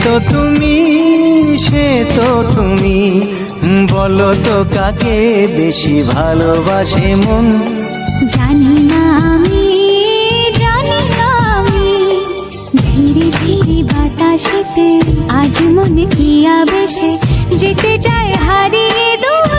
তো তুমি, সে তো তুমি, বলো তো কাকে বেশি ভালোবাসে মন। জানি না আমি, জানি না আমি, ঝিরি ঝিরি বাতাসেতে আজ মনে কি আবেশে যেতে চায় হারিয়ে দূরে।